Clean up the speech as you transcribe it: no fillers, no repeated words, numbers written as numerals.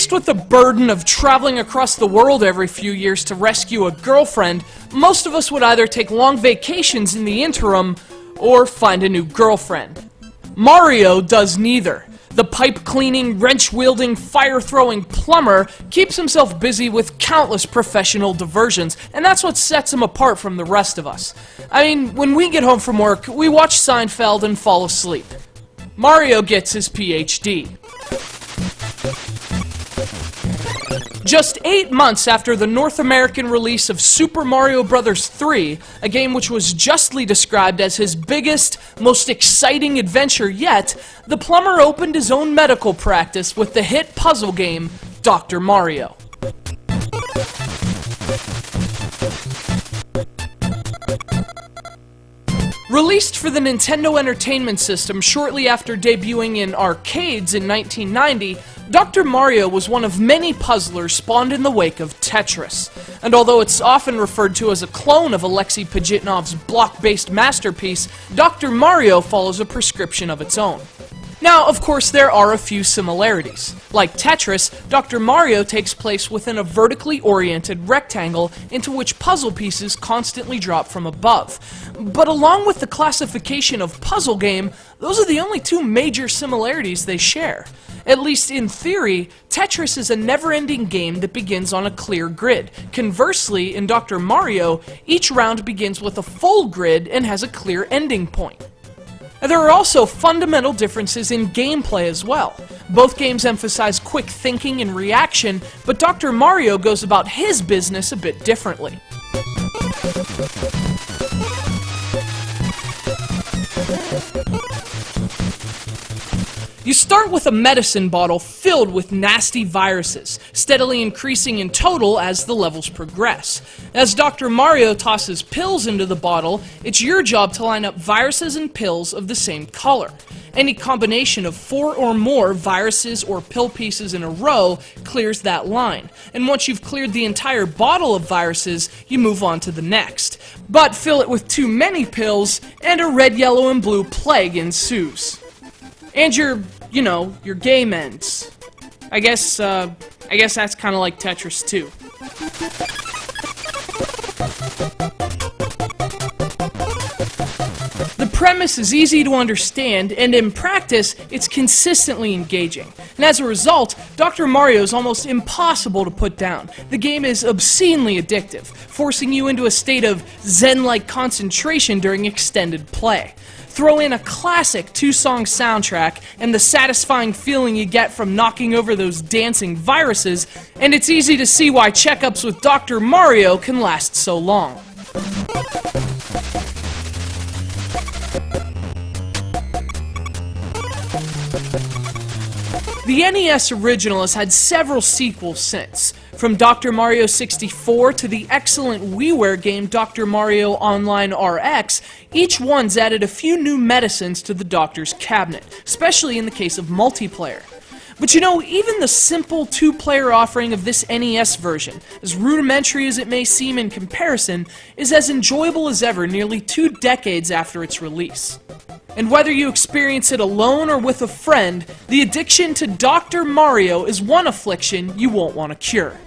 Faced with the burden of traveling across the world every few years to rescue a girlfriend, most of us would either take long vacations in the interim or find a new girlfriend. Mario does neither. The pipe-cleaning, wrench-wielding, fire-throwing plumber keeps himself busy with countless professional diversions, and that's what sets him apart from the rest of us. I mean, when we get home from work, we watch Seinfeld and fall asleep. Mario gets his PhD. Just 8 months after the North American release of Super Mario Bros. 3, a game which was justly described as his biggest, most exciting adventure yet, the plumber opened his own medical practice with the hit puzzle game, Dr. Mario. Released for the Nintendo Entertainment System shortly after debuting in arcades in 1990, Dr. Mario was one of many puzzlers spawned in the wake of Tetris. And although it's often referred to as a clone of Alexei Pajitnov's block-based masterpiece, Dr. Mario follows a prescription of its own. Now, of course, there are a few similarities. Like Tetris, Dr. Mario takes place within a vertically oriented rectangle into which puzzle pieces constantly drop from above. But along with the classification of puzzle game, those are the only two major similarities they share. At least in theory, Tetris is a never-ending game that begins on a clear grid. Conversely, in Dr. Mario, each round begins with a full grid and has a clear ending point. There are also fundamental differences in gameplay as well. Both games emphasize quick thinking and reaction, but Dr. Mario goes about his business a bit differently. You start with a medicine bottle filled with nasty viruses, steadily increasing in total as the levels progress. As Dr. Mario tosses pills into the bottle, it's your job to line up viruses and pills of the same color. Any combination of 4 or more viruses or pill pieces in a row clears that line, and once you've cleared the entire bottle of viruses, you move on to the next. But fill it with too many pills, and a red, yellow, and blue plague ensues. And your game ends. I guess that's kind of like Tetris too. The premise is easy to understand, and in practice, it's consistently engaging. And as a result, Dr. Mario is almost impossible to put down. The game is obscenely addictive, forcing you into a state of zen-like concentration during extended play. Throw in a classic 2-song soundtrack and the satisfying feeling you get from knocking over those dancing viruses, and it's easy to see why checkups with Dr. Mario can last so long. The NES original has had several sequels since. From Dr. Mario 64 to the excellent WiiWare game Dr. Mario Online RX, each one's added a few new medicines to the doctor's cabinet, especially in the case of multiplayer. But you know, even the simple 2-player offering of this NES version, as rudimentary as it may seem in comparison, is as enjoyable as ever nearly 2 decades after its release. And whether you experience it alone or with a friend, the addiction to Dr. Mario is one affliction you won't want to cure.